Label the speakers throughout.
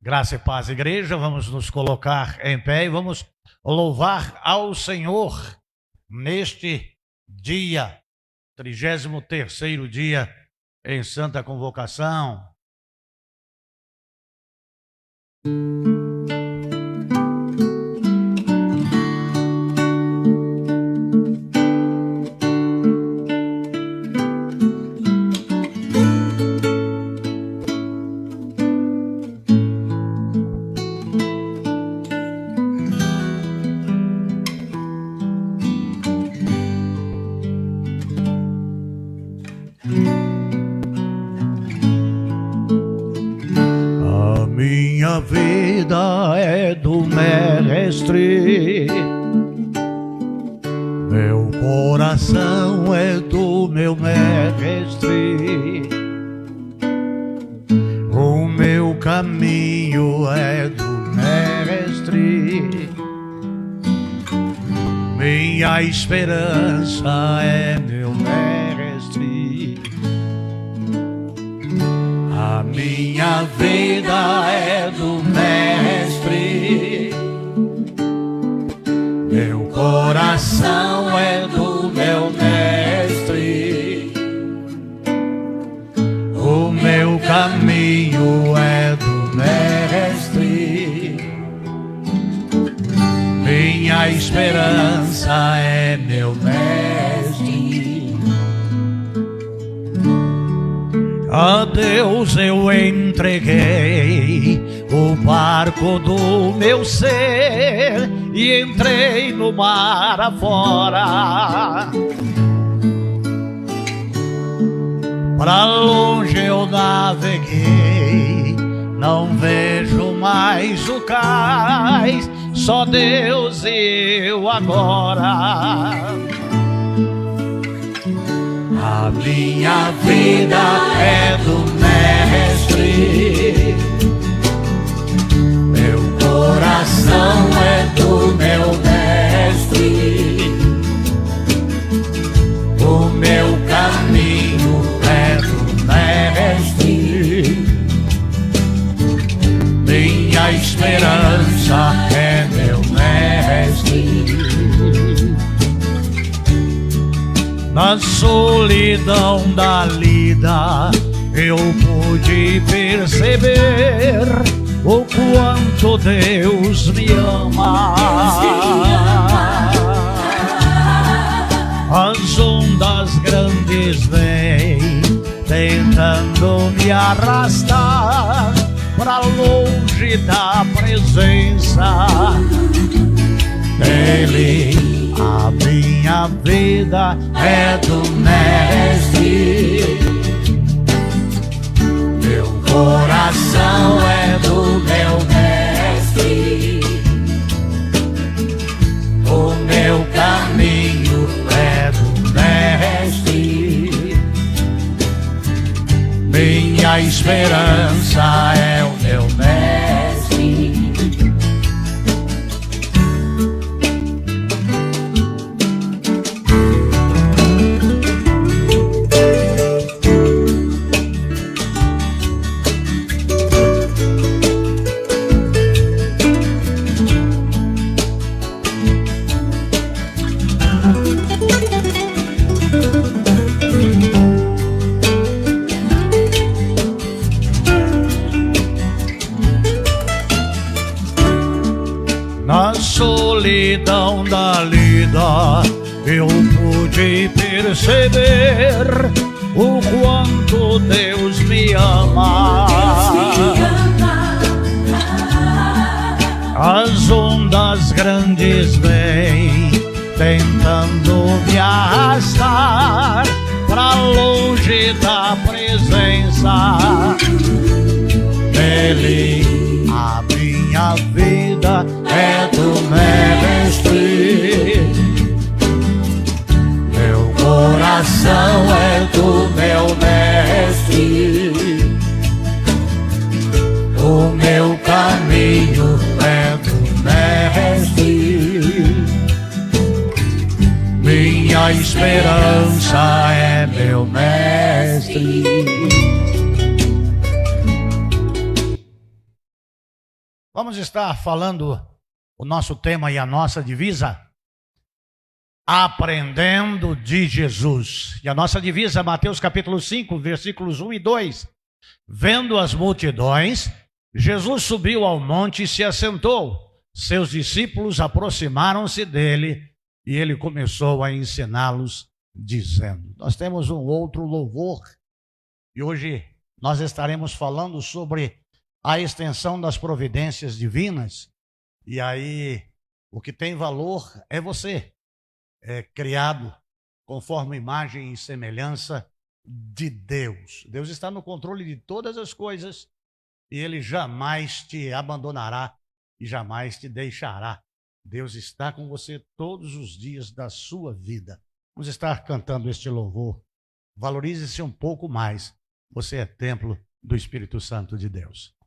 Speaker 1: Graça e paz, igreja. Vamos nos colocar em pé e vamos louvar ao Senhor neste dia, 33º dia em Santa Convocação. Minha vida é do Mestre, meu coração é do meu Mestre, o meu caminho é do Mestre, minha esperança é meu Mestre. A minha vida é do Mestre, meu coração é do meu Mestre, o meu caminho é do Mestre, minha esperança é meu Mestre. A Deus eu entreguei o barco do meu ser e entrei no mar afora. Pra longe eu naveguei, não vejo mais o cais, só Deus e eu agora. A minha vida é do Mestre, meu coração é do meu Mestre, o meu caminho é do Mestre, minha esperança é meu Mestre. Na solidão da lida eu pude perceber o quanto Deus me ama. As ondas grandes vêm tentando me arrastar pra longe da presença dele. A minha vida é do Mestre, meu coração é do meu Mestre, o meu caminho é do Mestre, minha esperança é o meu Mestre. Na solidão da lida eu pude perceber o quanto Deus me ama. As ondas grandes vêm tentando me arrastar pra longe da presença dele. A minha vida é do Mestre, meu coração é do meu Mestre, o meu caminho é do Mestre, minha esperança é meu Mestre. Vamos estar falando o nosso tema e a nossa divisa, aprendendo de Jesus. E a nossa divisa, Mateus capítulo 5, versículos 1 e 2. Vendo as multidões, Jesus subiu ao monte e se assentou. Seus discípulos aproximaram-se dele e ele começou a ensiná-los, dizendo. Nós temos um outro louvor e hoje nós estaremos falando sobre a extensão das providências divinas. E aí, o que tem valor é você, criado conforme imagem e semelhança de Deus. Deus está no controle de todas as coisas e Ele jamais te abandonará e jamais te deixará. Deus está com você todos os dias da sua vida. Vamos estar cantando este louvor. Valorize-se um pouco mais. Você é templo do Espírito Santo de Deus.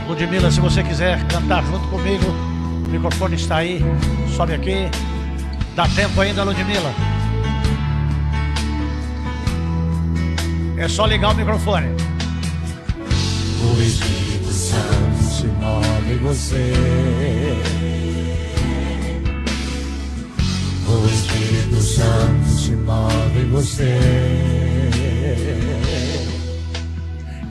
Speaker 1: Ludmila, se você quiser cantar junto comigo, o microfone está aí, sobe aqui. Dá tempo ainda, Ludmila? É só ligar o microfone.
Speaker 2: O Espírito Santo se move em você. O Espírito Santo se move em você.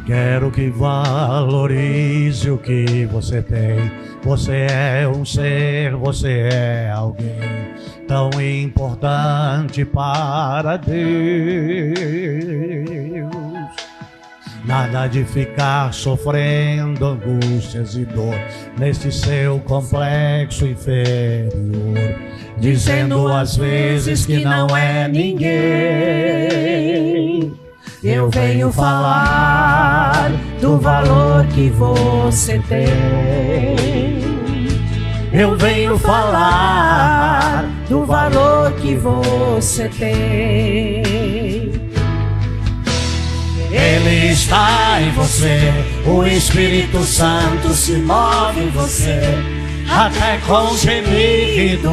Speaker 2: Quero que valorize o que você tem. Você é um ser, você é alguém tão importante para Deus. Nada de ficar sofrendo angústias e dor neste seu complexo inferior, dizendo às vezes que não é ninguém. Eu venho falar do valor que você tem. Eu venho falar do valor que você tem. Ele está em você, o Espírito Santo se move em você, até com gemidos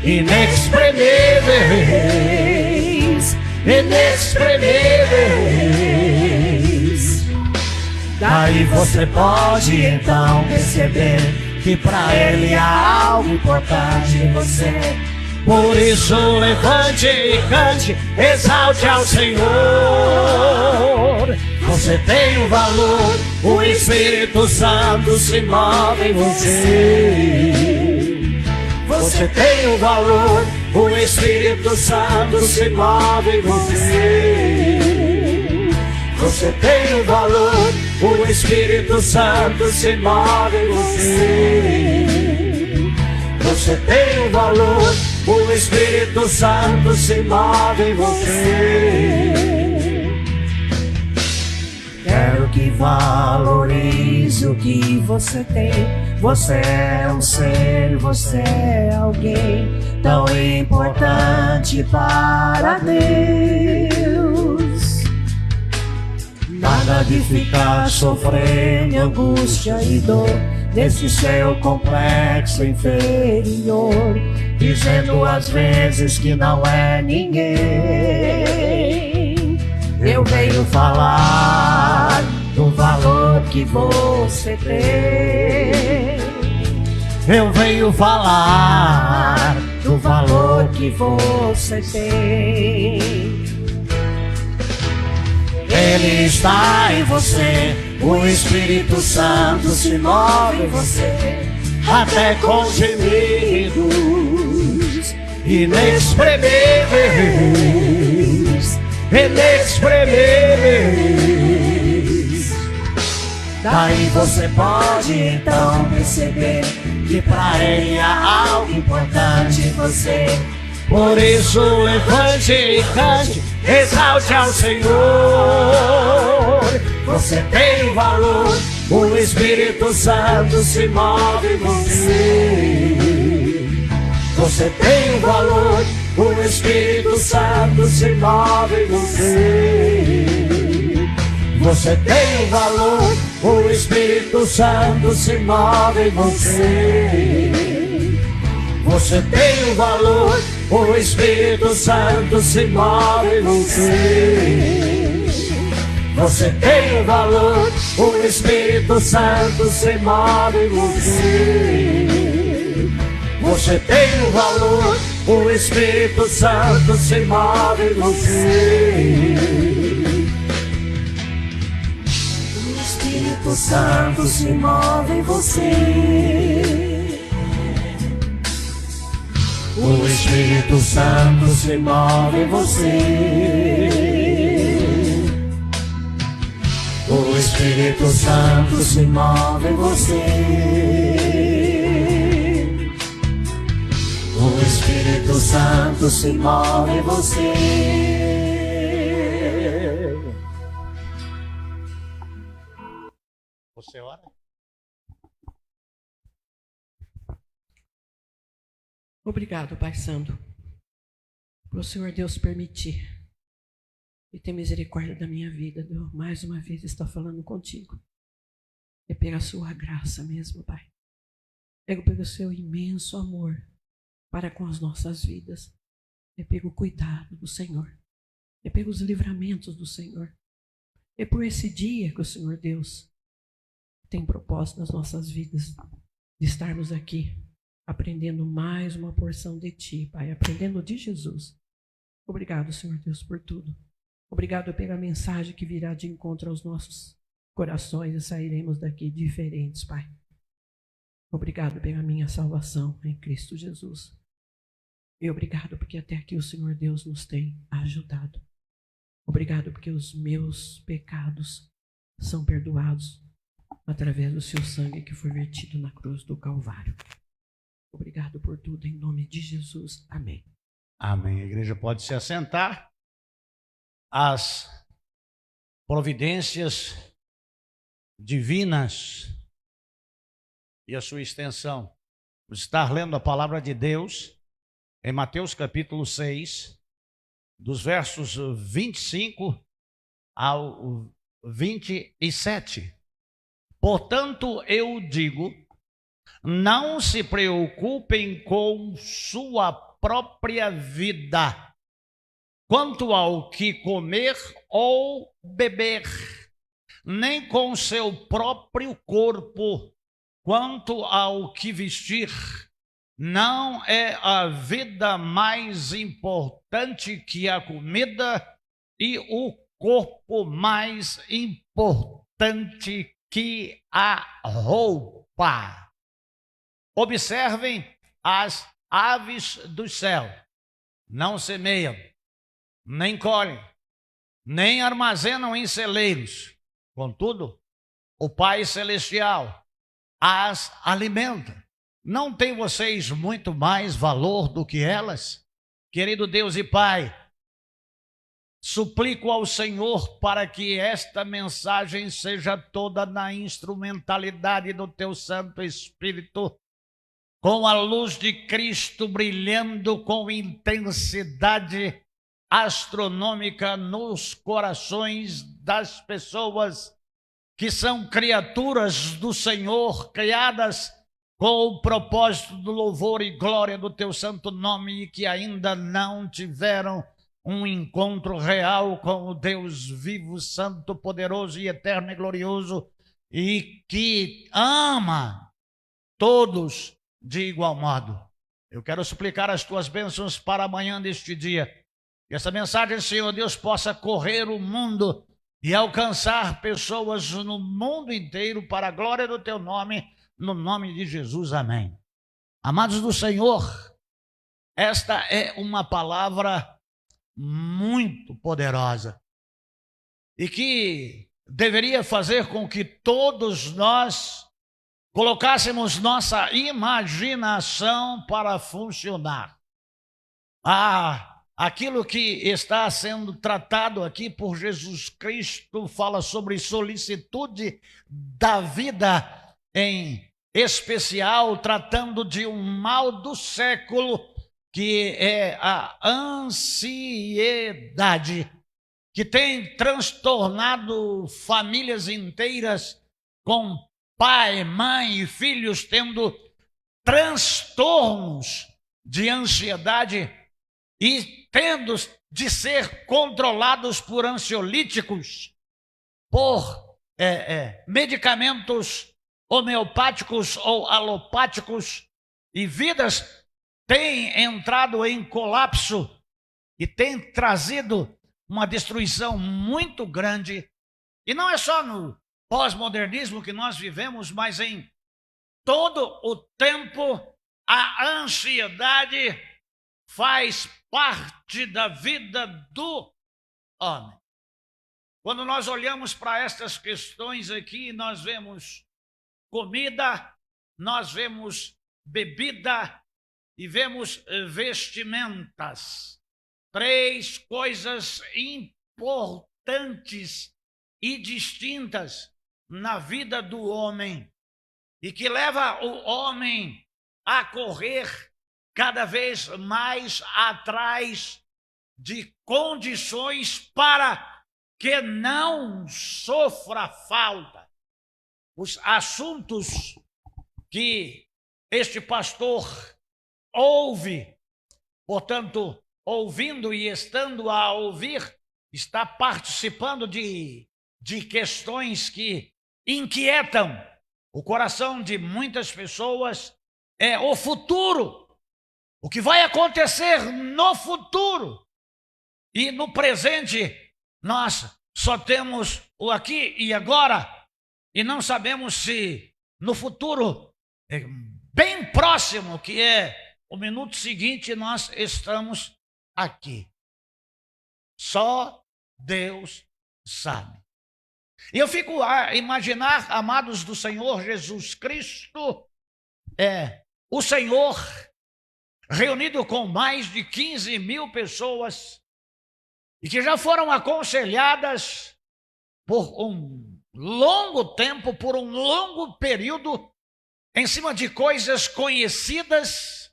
Speaker 2: inexprimíveis, inexprimíveis. Daí você pode então perceber que pra Ele há algo importante em você. Por isso levante e cante, exalte ao Senhor. Você tem um valor, o Espírito Santo se move em você. Você tem um valor, o Espírito Santo se move em você. Você tem um valor, o Espírito Santo se move em você. Você tem um valor, o Espírito Santo se move em você. Quero que valorize o que você tem. Você é um ser, você é alguém tão importante para Deus. Nada de ficar sofrendo angústia e dor nesse seu complexo inferior, dizendo às vezes que não é ninguém. Eu venho falar do valor que você tem. Eu venho falar do valor que você tem. Ele está em você, o Espírito Santo se move em você, até com gemidos inexprimíveis, inexprimíveis. Daí você pode então perceber que pra Ele há algo importante em você. Por isso levante e cante, exalte ao Senhor. Você tem valor, o Espírito Santo se move em você. Você tem valor, o Espírito Santo se move em você. Você tem valor, o Espírito Santo se move em você. Você tem valor, o Espírito Santo se move em você. Você tem o valor, o Espírito Santo se move em você. Você tem o valor, o Espírito Santo se move em você. O Espírito Santo se move em você. O Espírito Santo se move em você. O Espírito Santo se move em você. O Espírito Santo se move em você.
Speaker 1: Você ora?
Speaker 3: Obrigado, Pai Santo, por o Senhor Deus permitir e ter misericórdia da minha vida. Deus, mais uma vez estou falando contigo. É pela sua graça mesmo, Pai. É pelo seu imenso amor para com as nossas vidas. É pelo cuidado do Senhor. É pelos livramentos do Senhor. É por esse dia que o Senhor Deus tem propósito nas nossas vidas de estarmos aqui aprendendo mais uma porção de Ti, Pai, aprendendo de Jesus. Obrigado, Senhor Deus, por tudo. Obrigado pela mensagem que virá de encontro aos nossos corações e sairemos daqui diferentes, Pai. Obrigado pela minha salvação em Cristo Jesus. E obrigado porque até aqui o Senhor Deus nos tem ajudado. Obrigado porque os meus pecados são perdoados através do seu sangue que foi vertido na cruz do Calvário. Obrigado por tudo, em nome de Jesus. Amém.
Speaker 1: Amém. A igreja pode se assentar. As providências divinas e a sua extensão. Estar lendo a palavra de Deus em Mateus capítulo 6, dos versos 25 ao 27. Portanto, eu digo, não se preocupem com sua própria vida, quanto ao que comer ou beber, nem com seu próprio corpo, quanto ao que vestir. Não é a vida mais importante que a comida e o corpo mais importante que a roupa. Observem as aves do céu. Não semeiam, nem colhem, nem armazenam em celeiros. Contudo, o Pai Celestial as alimenta. Não tem vocês muito mais valor do que elas? Querido Deus e Pai, suplico ao Senhor para que esta mensagem seja toda na instrumentalidade do Teu Santo Espírito, com a luz de Cristo brilhando com intensidade astronômica nos corações das pessoas que são criaturas do Senhor, criadas com o propósito do louvor e glória do Teu santo nome e que ainda não tiveram um encontro real com o Deus vivo, santo, poderoso e eterno e glorioso, e que ama todos de igual modo. Eu quero suplicar as Tuas bênçãos para amanhã deste dia. Que essa mensagem, Senhor Deus, possa correr o mundo e alcançar pessoas no mundo inteiro para a glória do Teu nome, no nome de Jesus. Amém. Amados do Senhor, esta é uma palavra muito poderosa e que deveria fazer com que todos nós colocássemos nossa imaginação para funcionar. Aquilo que está sendo tratado aqui por Jesus Cristo fala sobre solicitude da vida, em especial tratando de um mal do século, que é a ansiedade, que tem transtornado famílias inteiras, com pai, mãe e filhos tendo transtornos de ansiedade e tendo de ser controlados por ansiolíticos, por medicamentos homeopáticos ou alopáticos, e vidas têm entrado em colapso e têm trazido uma destruição muito grande. E não é só no pós-modernismo que nós vivemos, mas em todo o tempo a ansiedade faz parte da vida do homem. Quando nós olhamos para estas questões aqui, nós vemos comida, nós vemos bebida e vemos vestimentas. 3 coisas importantes e distintas na vida do homem e que leva o homem a correr cada vez mais atrás de condições para que não sofra falta. Os assuntos que este pastor ouve, portanto, ouvindo e estando a ouvir, está participando de questões que inquietam o coração de muitas pessoas. É o futuro, o que vai acontecer no futuro. E no presente, nós só temos o aqui e agora, e não sabemos se no futuro, bem próximo, que é o minuto seguinte, nós estamos aqui. Só Deus sabe. E eu fico a imaginar, amados do Senhor Jesus Cristo, o Senhor reunido com mais de 15 mil pessoas e que já foram aconselhadas por um longo tempo, por um longo período, em cima de coisas conhecidas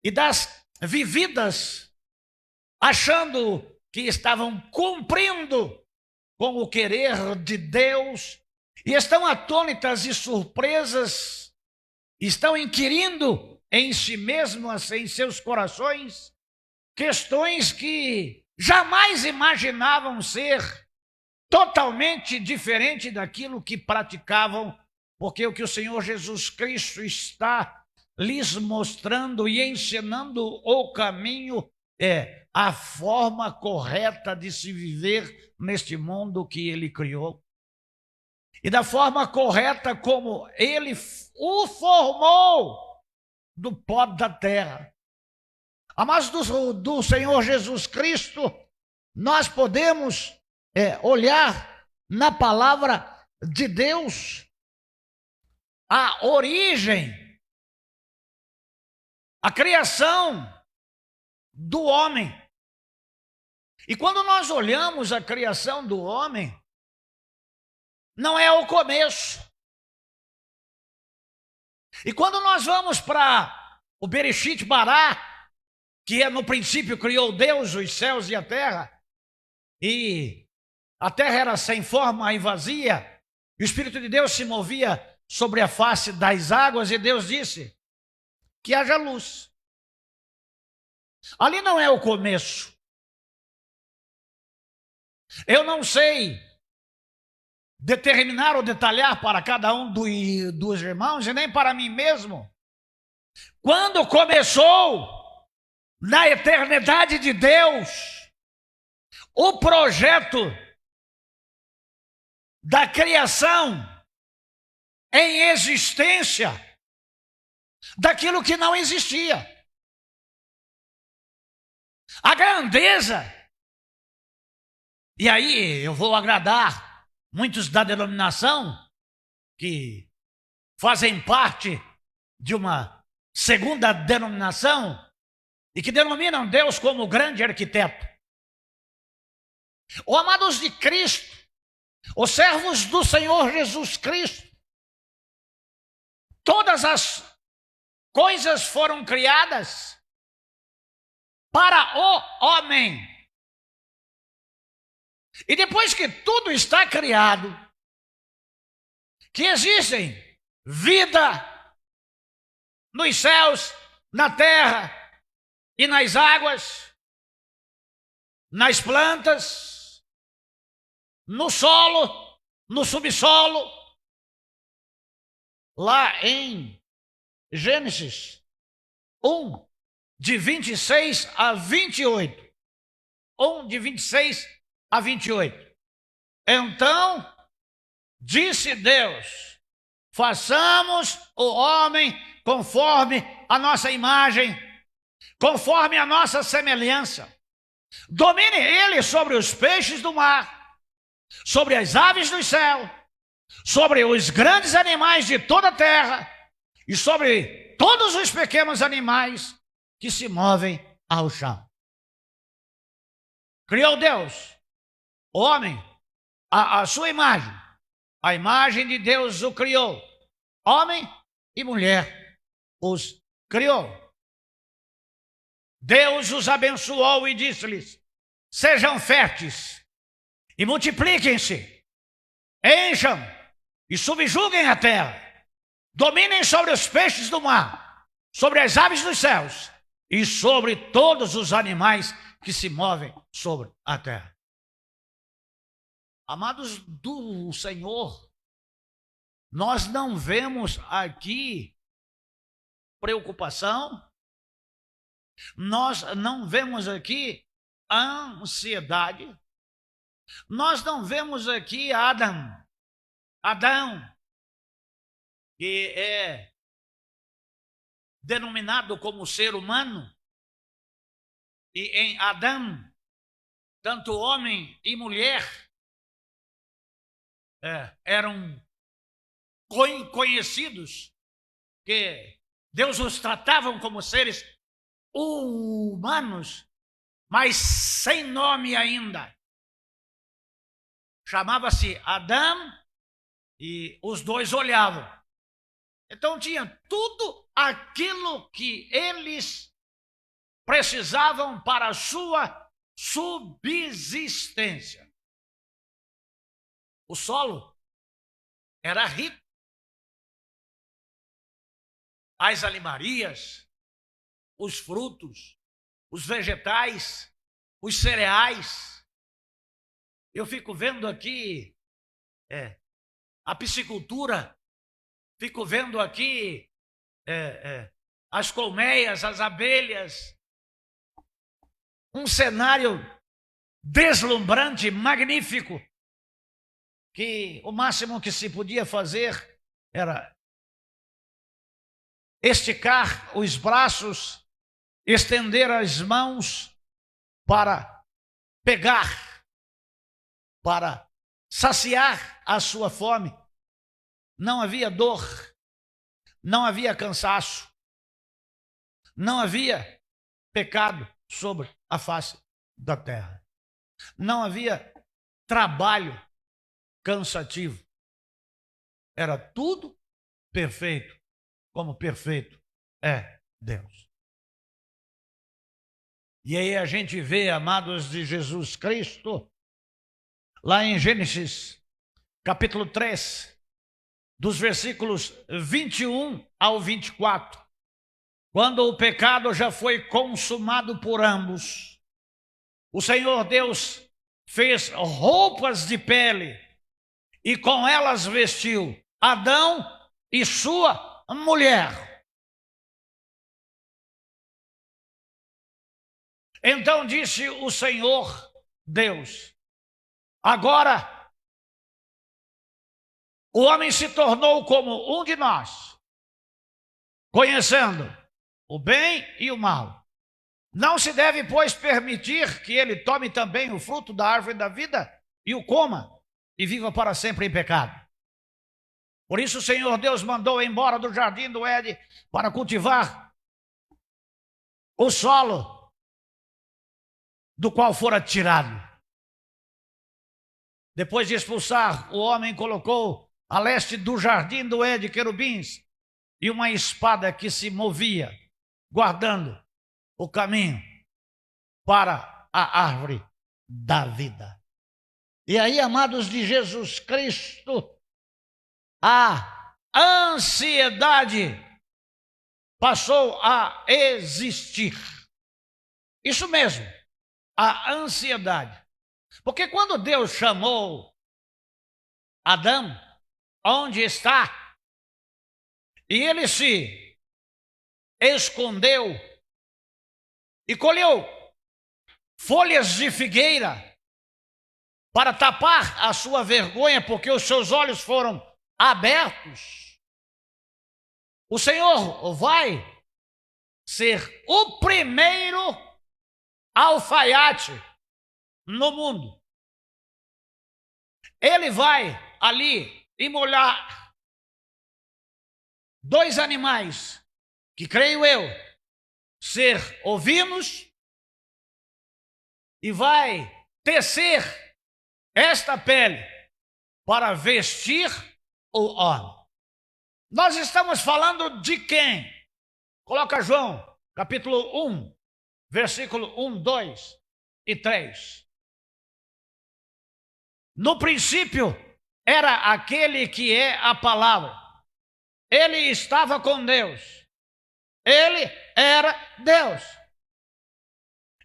Speaker 1: e das vividas, achando que estavam cumprindo com o querer de Deus, e estão atônitas e surpresas, estão inquirindo em si mesmas, em seus corações, questões que jamais imaginavam ser totalmente diferente daquilo que praticavam, porque o que o Senhor Jesus Cristo está lhes mostrando e ensinando o caminho é a forma correta de se viver neste mundo que Ele criou. E da forma correta como Ele o formou do pó da terra. Amados do Senhor Jesus Cristo, nós podemos olhar na palavra de Deus a origem, a criação do homem. E quando nós olhamos a criação do homem, não é o começo. E quando nós vamos para o Bereshit Bará, que é no princípio criou Deus os céus e a terra era sem forma e vazia, e o Espírito de Deus se movia sobre a face das águas, e Deus disse que haja luz. Ali não é o começo. Eu não sei determinar ou detalhar para cada um dos irmãos, e nem para mim mesmo, quando começou, na eternidade de Deus, o projeto da criação em existência daquilo que não existia. A grandeza, e aí eu vou agradar muitos da denominação que fazem parte de uma segunda denominação e que denominam Deus como grande arquiteto. Os amados de Cristo, os servos do Senhor Jesus Cristo, todas as coisas foram criadas para o homem. E depois que tudo está criado, que existem vida nos céus, na terra e nas águas, nas plantas, no solo, no subsolo. Lá em Gênesis 1, de 26 a 28. 1, de 26 a 28. Então, disse Deus: façamos o homem conforme a nossa imagem, conforme a nossa semelhança. Domine ele sobre os peixes do mar, sobre as aves do céu, sobre os grandes animais de toda a terra e sobre todos os pequenos animais que se movem ao chão. Criou Deus o homem à sua imagem. A imagem de Deus o criou. Homem e mulher os criou. Deus os abençoou e disse-lhes: sejam férteis e multipliquem-se, encham e subjuguem a terra, dominem sobre os peixes do mar, sobre as aves dos céus e sobre todos os animais que se movem sobre a terra. Amados do Senhor, nós não vemos aqui preocupação, nós não vemos aqui ansiedade, nós não vemos aqui Adão, que é denominado como ser humano, e em Adão, tanto homem e mulher eram conhecidos, que Deus os tratavam como seres humanos, mas sem nome ainda. Chamava-se Adão e os dois olhavam. Então tinha tudo aquilo que eles precisavam para a sua subsistência. O solo era rico. As animarias, os frutos, os vegetais, os cereais. Eu fico vendo aqui a piscicultura, fico vendo aqui as colmeias, as abelhas. Um cenário deslumbrante, magnífico, que o máximo que se podia fazer era esticar os braços, estender as mãos para pegar, para saciar a sua fome. Não havia dor, não havia cansaço, não havia pecado sobre a face da terra. Não havia trabalho cansativo. Era tudo perfeito, como perfeito é Deus. E aí a gente vê, amados de Jesus Cristo, lá em Gênesis, capítulo 3, dos versículos 21 ao 24, quando o pecado já foi consumado por ambos, o Senhor Deus fez roupas de pele e com elas vestiu Adão e sua mulher. Então disse o Senhor Deus: agora o homem se tornou como um de nós, conhecendo o bem e o mal. Não se deve, pois, permitir que ele tome também o fruto da árvore da vida e o coma e viva para sempre em pecado. Por isso o Senhor Deus mandou embora do jardim do Éden para cultivar o solo do qual fora tirado. Depois de expulsar, o homem colocou a leste do jardim do Éden querubins e uma espada que se movia, guardando o caminho para a árvore da vida. E aí, amados de Jesus Cristo, a ansiedade passou a existir. Isso mesmo, a ansiedade. Porque quando Deus chamou Adão, onde está, e ele se escondeu e colheu folhas de figueira para tapar a sua vergonha, porque os seus olhos foram abertos, o Senhor vai ser o primeiro alfaiate no mundo. Ele vai ali imolar 2 animais, que creio eu ser ovinos, e vai tecer esta pele para vestir o homem. Nós estamos falando de quem? Coloca João, capítulo 1, versículo 1, 2 e 3. No princípio era aquele que é a palavra. Ele estava com Deus. Ele era Deus.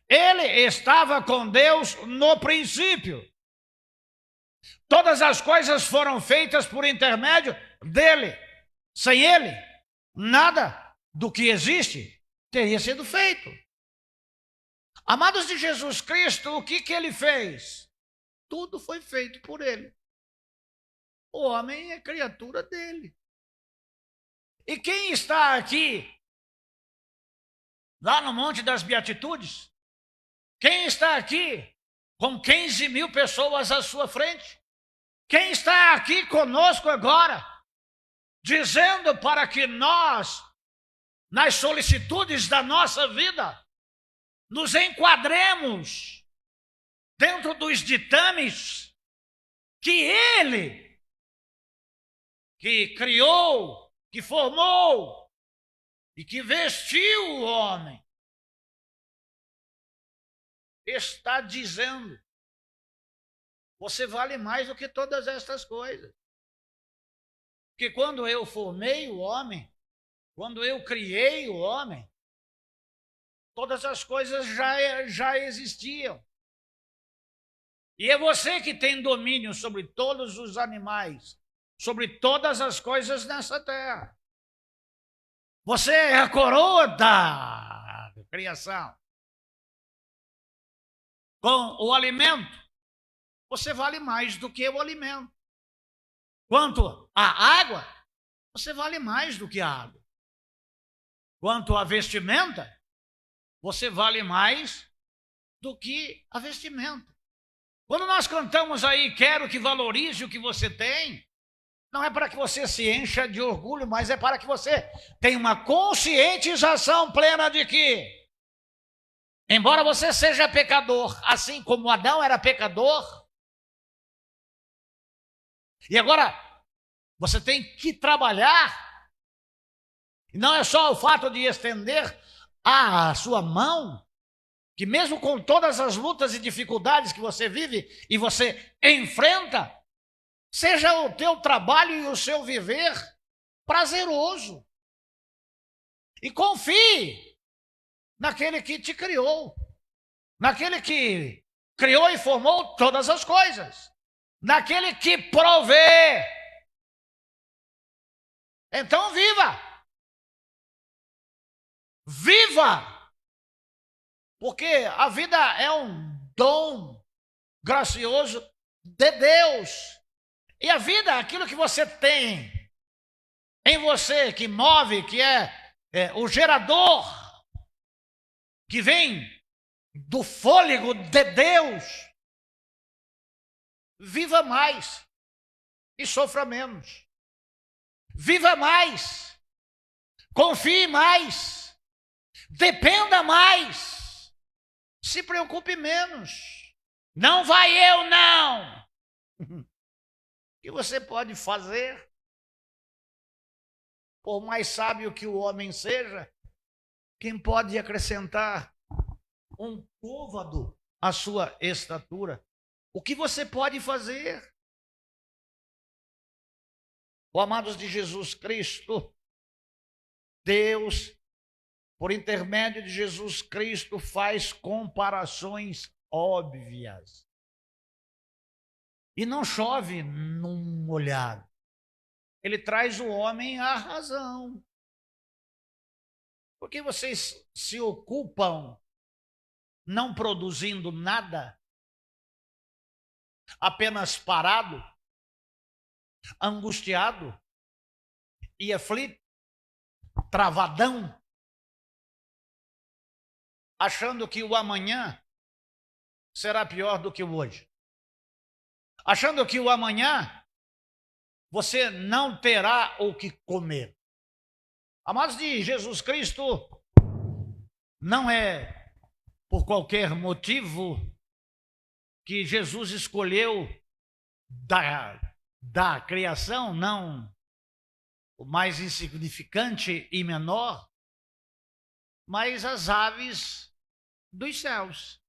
Speaker 1: Ele estava com Deus no princípio. Todas as coisas foram feitas por intermédio dele. Sem ele, nada do que existe teria sido feito. Amados de Jesus Cristo, o que ele fez? Tudo foi feito por ele. O homem é criatura dele. E quem está aqui, lá no Monte das Beatitudes? Quem está aqui com 15 mil pessoas à sua frente? Quem está aqui conosco agora, dizendo para que nós, nas solicitudes da nossa vida, nos enquadremos dentro dos ditames que ele, que criou, que formou e que vestiu o homem, está dizendo: você vale mais do que todas estas coisas. Porque quando eu formei o homem, quando eu criei o homem, todas as coisas já existiam. E é você que tem domínio sobre todos os animais, sobre todas as coisas nessa terra. Você é a coroa da criação. Com o alimento, você vale mais do que o alimento. Quanto à água, você vale mais do que a água. Quanto à vestimenta, você vale mais do que a vestimenta. Quando nós cantamos aí, quero que valorize o que você tem, não é para que você se encha de orgulho, mas é para que você tenha uma conscientização plena de que, embora você seja pecador, assim como Adão era pecador, e agora você tem que trabalhar, e não é só o fato de estender a sua mão, que mesmo com todas as lutas e dificuldades que você vive e você enfrenta, seja o teu trabalho e o seu viver prazeroso. E confie naquele que te criou, naquele que criou e formou todas as coisas, naquele que provê. Então viva! Viva! Porque a vida é um dom gracioso de Deus. E a vida, aquilo que você tem em você, que move, que é o gerador, que vem do fôlego de Deus, viva mais e sofra menos. Viva mais, confie mais, dependa mais. Se preocupe menos. Não vai eu, não. O que você pode fazer? Por mais sábio que o homem seja, quem pode acrescentar um côvado à sua estatura? O que você pode fazer? Oh, amados de Jesus Cristo, Deus, por intermédio de Jesus Cristo, faz comparações óbvias. E não chove num molhado. Ele traz o homem à razão. Porque vocês se ocupam não produzindo nada, apenas parado, angustiado e aflito, travadão, achando que o amanhã será pior do que o hoje. Achando que o amanhã você não terá o que comer. Amados de Jesus Cristo, não é por qualquer motivo que Jesus escolheu da criação, não o mais insignificante e menor, mas as aves dos céus.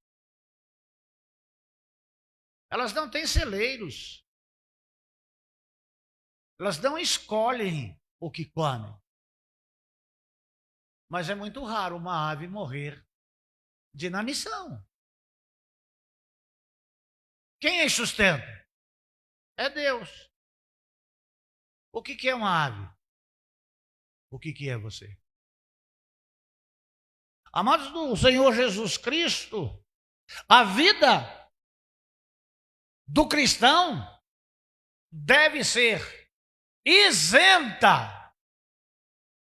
Speaker 1: Elas não têm celeiros. Elas não escolhem o que comem. Mas é muito raro uma ave morrer de inanição. Quem a sustenta? É Deus. O que é uma ave? O que é você? Amados do Senhor Jesus Cristo, a vida do cristão deve ser isenta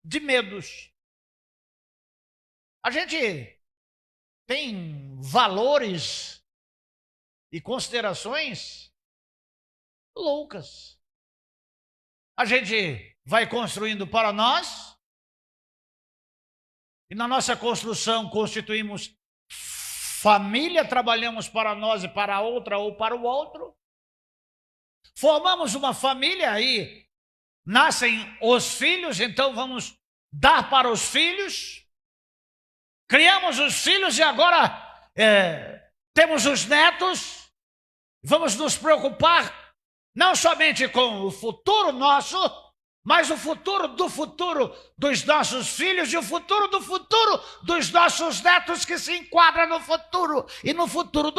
Speaker 1: de medos. A gente tem valores e considerações loucas. A gente vai construindo para nós, e na nossa construção constituímos família, trabalhamos para nós e para a outra ou para o outro. Formamos uma família, aí nascem os filhos, então vamos dar para os filhos. Criamos os filhos e agora temos os netos. Vamos nos preocupar não somente com o futuro nosso, mas o futuro dos nossos filhos e o futuro dos nossos netos, que se enquadra no futuro, e no futuro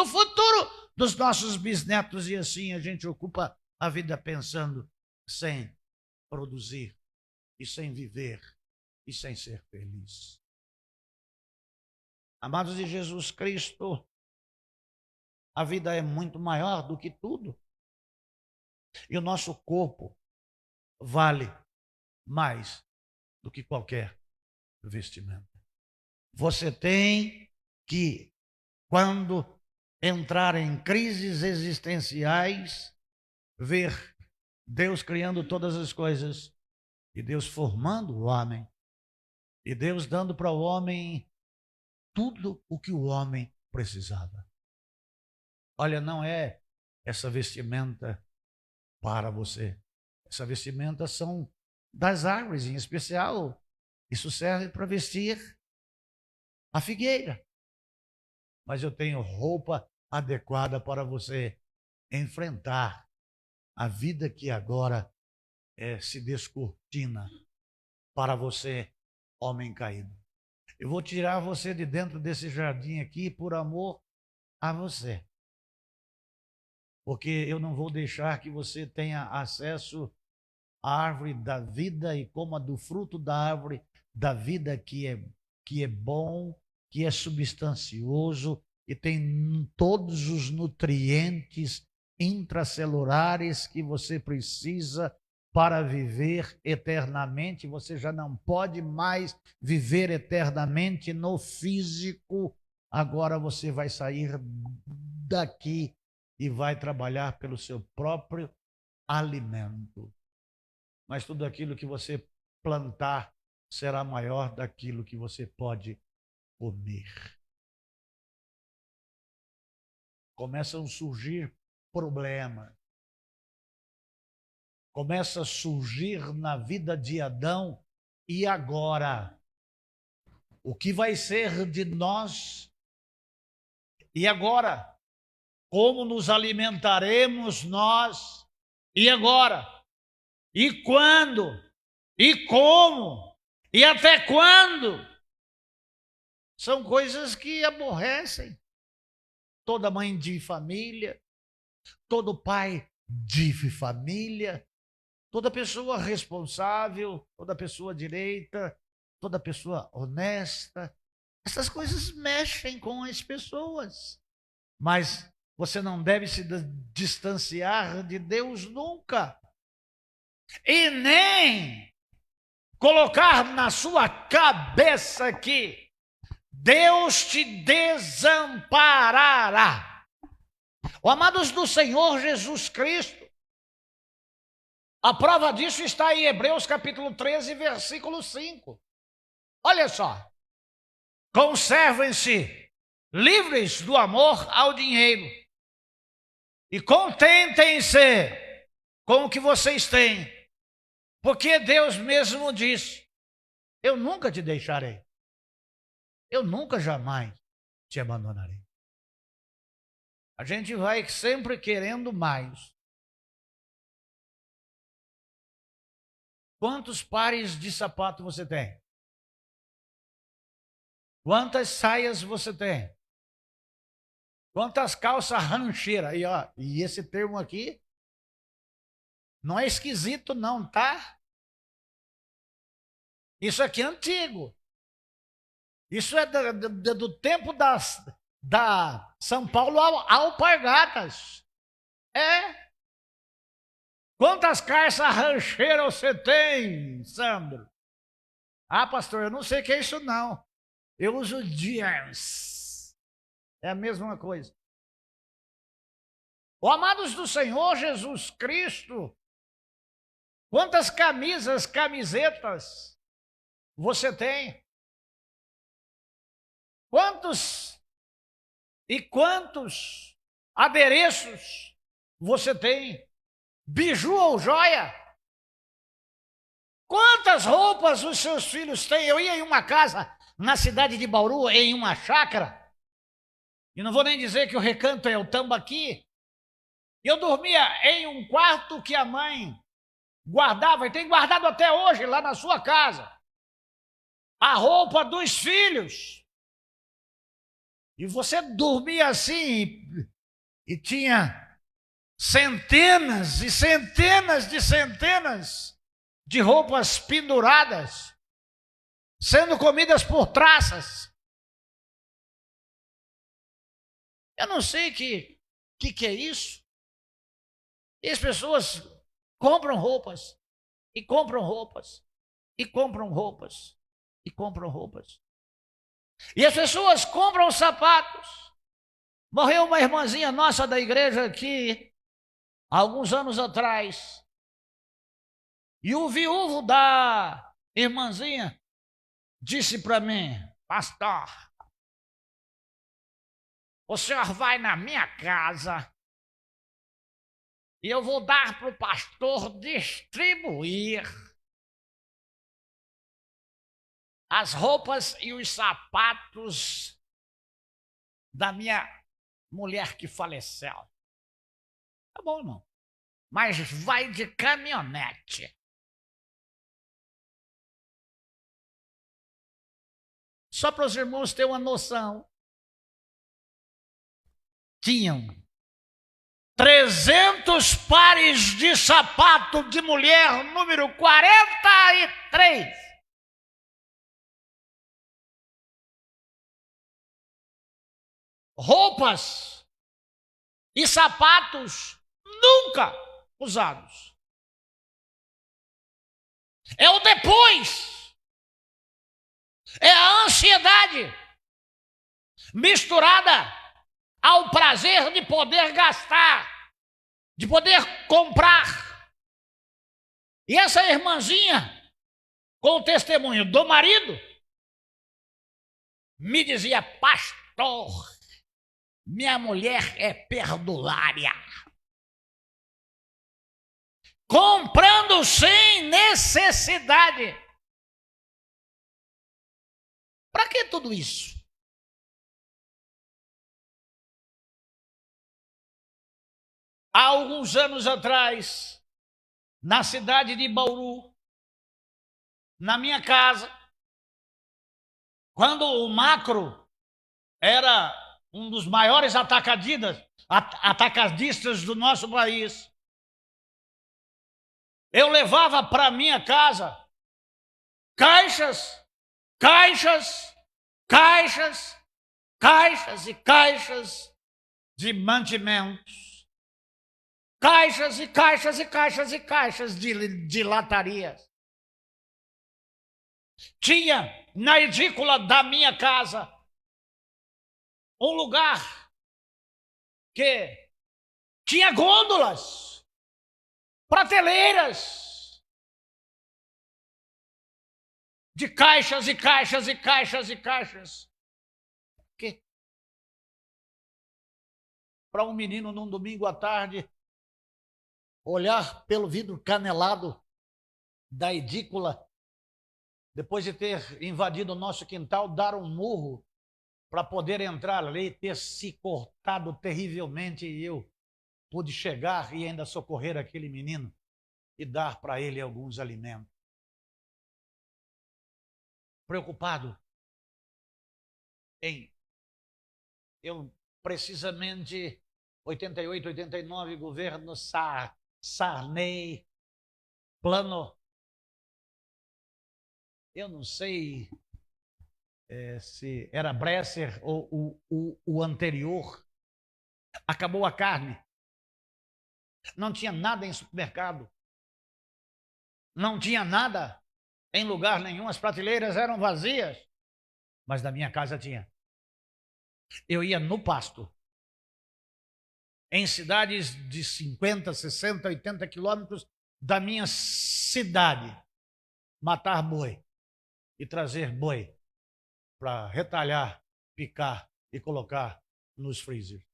Speaker 1: dos nossos bisnetos. E assim a gente ocupa a vida pensando sem produzir e sem viver e sem ser feliz. Amados de Jesus Cristo, a vida é muito maior do que tudo. E o nosso corpo vale mais do que qualquer vestimenta. Você tem que, quando entrar em crises existenciais, ver Deus criando todas as coisas, e Deus formando o homem, e Deus dando para o homem tudo o que o homem precisava. Olha, não é essa vestimenta para você. Essa vestimenta são das árvores, em especial. Isso serve para vestir a figueira. Mas eu tenho roupa adequada para você enfrentar a vida que agora se descortina para você, homem caído. Eu vou tirar você de dentro desse jardim aqui por amor a você. Porque eu não vou deixar que você tenha acesso à árvore da vida e coma do fruto da árvore da vida que é bom, que é substancioso e tem todos os nutrientes intracelulares que você precisa para viver eternamente. Você já não pode mais viver eternamente no físico. Agora você vai sair daqui e vai trabalhar pelo seu próprio alimento. Mas tudo aquilo que você plantar será maior daquilo que você pode comer. Começam a surgir problemas. Começa a surgir na vida de Adão. E agora? O que vai ser de nós? E agora? Como nos alimentaremos nós? E agora? E quando? E como? E até quando? São coisas que aborrecem toda mãe de família, todo pai de família, toda pessoa responsável, toda pessoa direita, toda pessoa honesta. Essas coisas mexem com as pessoas. Mas você não deve se distanciar de Deus nunca. E nem colocar na sua cabeça que Deus te desamparará. Amados do Senhor Jesus Cristo, a prova disso está em Hebreus capítulo 13, versículo 5. Olha só. Conservem-se livres do amor ao dinheiro e contentem-se com o que vocês têm, porque Deus mesmo diz: eu nunca te deixarei, eu nunca jamais te abandonarei. A gente vai sempre querendo mais. Quantos pares de sapato você tem? Quantas saias você tem? Quantas calças rancheiras? E esse termo aqui não é esquisito não, tá? Isso aqui é antigo. Isso é do tempo da São Paulo Alpargatas. É. Quantas calças rancheiras você tem, Sandro? Ah, pastor, eu não sei o que é isso não. Eu uso jeans. É a mesma coisa. Amados do Senhor Jesus Cristo, quantas camisetas você tem? Quantos adereços você tem? Biju ou joia? Quantas roupas os seus filhos têm? Eu ia em uma casa na cidade de Bauru, em uma chácara, e não vou nem dizer que o recanto é o Tambaqui. Eu dormia em um quarto que a mãe guardava, e tem guardado até hoje lá na sua casa, a roupa dos filhos. E você dormia assim, e tinha centenas e centenas de roupas penduradas, sendo comidas por traças. Eu não sei que é isso. E as pessoas compram roupas, e compram roupas, e compram roupas, e compram roupas. E as pessoas compram sapatos. Morreu uma irmãzinha nossa da igreja aqui, há alguns anos atrás. E o viúvo da irmãzinha disse para mim: pastor, o senhor vai na minha casa e eu vou dar para o pastor distribuir as roupas e os sapatos da minha mulher que faleceu. Tá bom, não. Mas vai de caminhonete. Só para os irmãos terem uma noção, tinham 300 pares de sapato de mulher número 43. Roupas e sapatos nunca usados. É o depois. É a ansiedade misturada ao prazer de poder gastar, de poder comprar. E essa irmãzinha, com o testemunho do marido, me dizia: pastor, minha mulher é perdulária, comprando sem necessidade. Para que tudo isso? Há alguns anos atrás, na cidade de Bauru, na minha casa, quando o Macro era um dos maiores atacadistas do nosso país. Eu levava para minha casa caixas, caixas, caixas, caixas e caixas de mantimentos, caixas e caixas e caixas e caixas de latarias. Tinha na edícula da minha casa um lugar que tinha gôndolas, prateleiras de caixas e caixas e caixas e caixas. Que para um menino num domingo à tarde olhar pelo vidro canelado da edícula, depois de ter invadido o nosso quintal, dar um murro para poder entrar ali, ter se cortado terrivelmente, e eu pude chegar e ainda socorrer aquele menino e dar para ele alguns alimentos. Preocupado em eu precisamente 88, 89, governo Sarney, plano, eu não sei se era Bresser ou o anterior. Acabou a carne, não tinha nada em supermercado, não tinha nada em lugar nenhum, as prateleiras eram vazias, mas na minha casa tinha. Eu ia no pasto, em cidades de 50, 60, 80 quilômetros da minha cidade, matar boi e trazer boi para retalhar, picar e colocar nos freezers.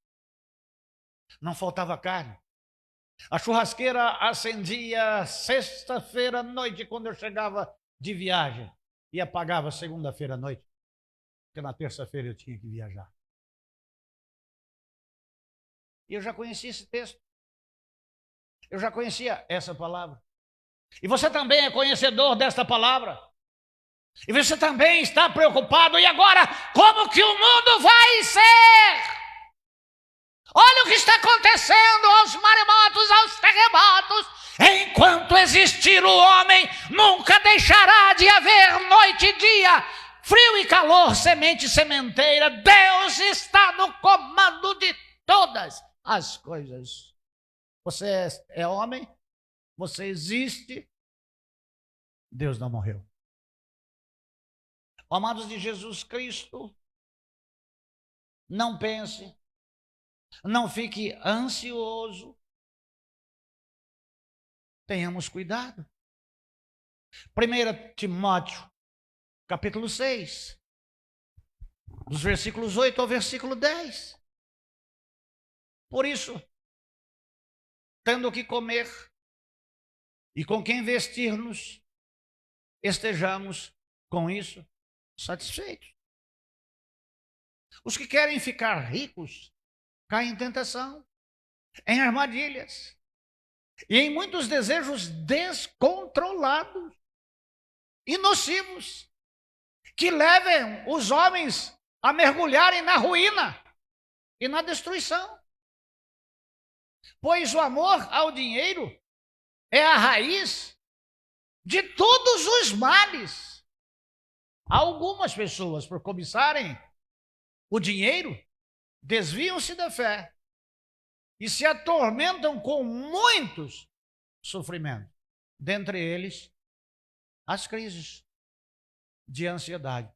Speaker 1: Não faltava carne. A churrasqueira acendia sexta-feira à noite quando eu chegava de viagem e apagava segunda-feira à noite, porque na terça-feira eu tinha que viajar. E eu já conhecia esse texto. Eu já conhecia essa palavra. E você também é conhecedor desta palavra. E você também está preocupado. E agora, como que o mundo vai ser? Olha o que está acontecendo aos maremotos, aos terremotos. Enquanto existir o homem, nunca deixará de haver noite e dia, frio e calor, semente e sementeira. Deus está no comando de todas as coisas. Você é homem, você existe, Deus não morreu. Amados de Jesus Cristo, não pense, não fique ansioso, tenhamos cuidado. 1 Timóteo, capítulo 6, dos versículos 8 ao versículo 10. Por isso, tendo o que comer e com quem vestir-nos, estejamos com isso satisfeitos. Os que querem ficar ricos caem em tentação, em armadilhas e em muitos desejos descontrolados e nocivos que levem os homens a mergulharem na ruína e na destruição. Pois o amor ao dinheiro é a raiz de todos os males. Algumas pessoas, por cobiçarem o dinheiro, desviam-se da fé e se atormentam com muitos sofrimentos, dentre eles as crises de ansiedade.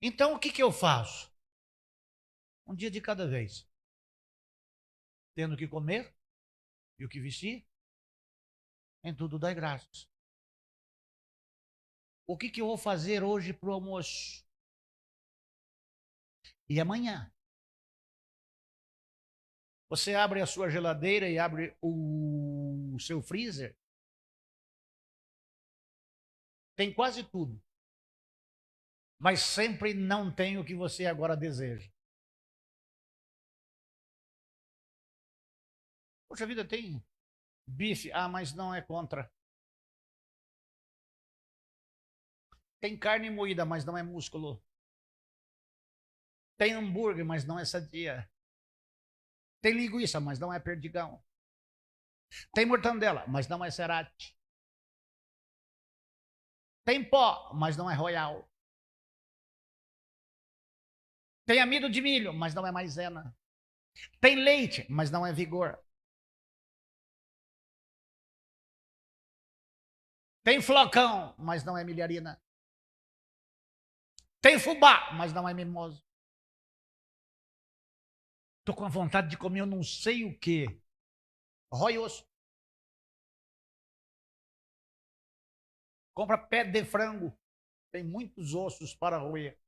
Speaker 1: Então, o que eu faço? Um dia de cada vez. Tendo o que comer e o que vestir, em tudo dai graças. O que eu vou fazer hoje para o almoço? E amanhã? Você abre a sua geladeira e abre o seu freezer. Tem quase tudo. Mas sempre não tem o que você agora deseja. Poxa vida, tem bife. Ah, mas não é contra. Tem carne moída, mas não é músculo. Tem hambúrguer, mas não é sadia. Tem linguiça, mas não é perdigão. Tem mortandela, mas não é cerate. Tem pó, mas não é royal. Tem amido de milho, mas não é maisena. Tem leite, mas não é vigor. Tem flocão, mas não é milharina. Tem fubá, mas não é mimoso. Estou com a vontade de comer eu não sei o quê. Rói osso. Compra pé de frango. Tem muitos ossos para roer.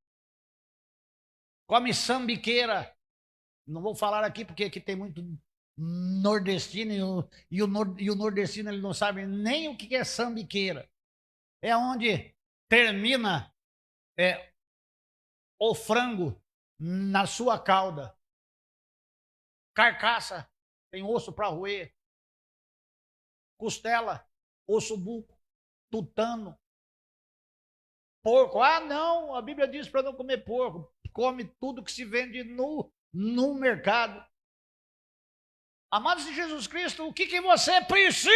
Speaker 1: Come sambiqueira. Não vou falar aqui porque aqui tem muito nordestino e o nordestino ele não sabe nem o que é sambiqueira. É onde termina o frango na sua cauda. Carcaça, tem osso para roer. Costela, osso buco, tutano. Porco, não, a Bíblia diz para não comer porco. Come tudo que se vende no mercado. Amados de Jesus Cristo, o que você precisa?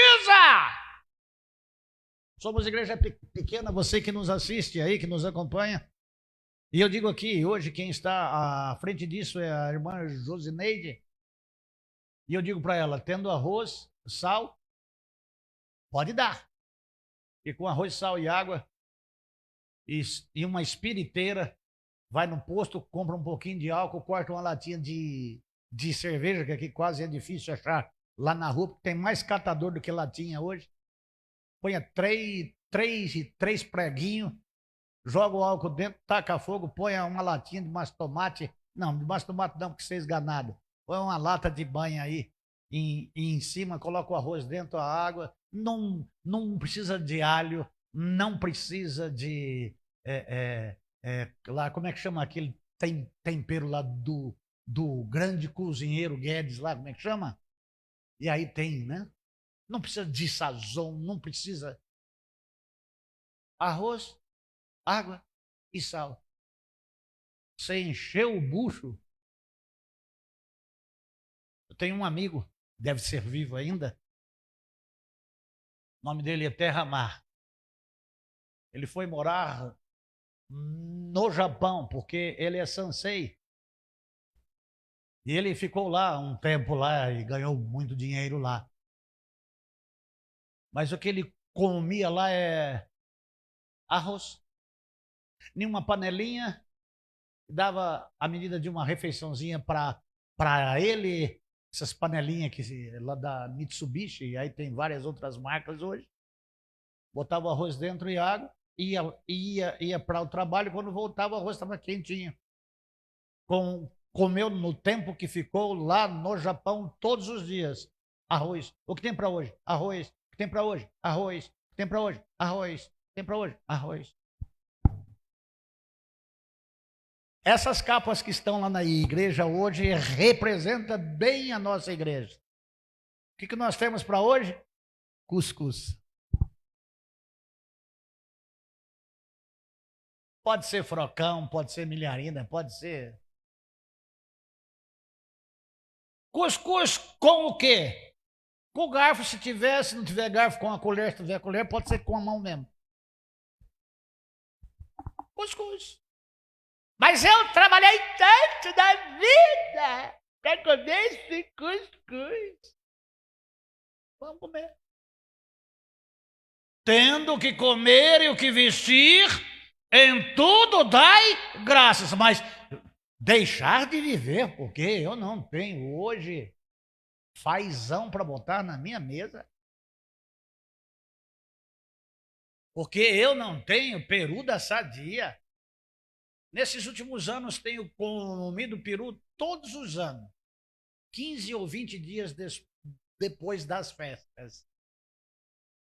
Speaker 1: Somos igreja pequena, você que nos assiste aí, que nos acompanha. E eu digo aqui, hoje quem está à frente disso é a irmã Josineide. E eu digo para ela, tendo arroz, sal, pode dar. E com arroz, sal e água e uma espiriteira, vai no posto, compra um pouquinho de álcool, corta uma latinha de cerveja, que aqui quase é difícil achar lá na rua, porque tem mais catador do que latinha hoje. Ponha três preguinhos, joga o álcool dentro, taca fogo, põe uma latinha de massa de tomate. Não, de massa de tomate não, porque você é esganado. Põe uma lata de banha aí em cima, coloca o arroz dentro, a água. Não precisa de alho, não precisa de... lá, como é que chama aquele tempero lá do grande cozinheiro Guedes lá, como é que chama? E aí tem, né? Não precisa de sazon, não precisa. Arroz, água e sal. Você encheu o bucho. Eu tenho um amigo, deve ser vivo ainda. O nome dele é Terra Mar. Ele foi morar no Japão, porque ele é sensei. E ele ficou lá um tempo lá e ganhou muito dinheiro lá. Mas o que ele comia lá é arroz. Nenhuma panelinha, dava a medida de uma refeiçãozinha para ele, essas panelinhas lá da Mitsubishi, e aí tem várias outras marcas hoje. Botava o arroz dentro e água, ia para o trabalho, quando voltava o arroz estava quentinho. Comeu no tempo que ficou lá no Japão todos os dias. Arroz. O que tem para hoje? Arroz. O que tem para hoje? Arroz. O que tem para hoje? Arroz. O que tem para hoje? Arroz. Essas capas que estão lá na igreja hoje representam bem a nossa igreja. O que nós temos para hoje? Cuscuz. Pode ser frocão, pode ser milharina, pode ser... Cuscuz com o quê? Com o garfo, se tiver, se não tiver garfo, com a colher, se tiver colher, pode ser com a mão mesmo. Cuscuz. Mas eu trabalhei tanto na vida para comer esse cuscuz. Vamos comer. Tendo o que comer e o que vestir, em tudo dai graças. Mas deixar de viver, porque eu não tenho hoje fazão para botar na minha mesa. Porque eu não tenho peru da sadia. Nesses últimos anos tenho comido peru todos os anos. 15 ou 20 dias depois das festas.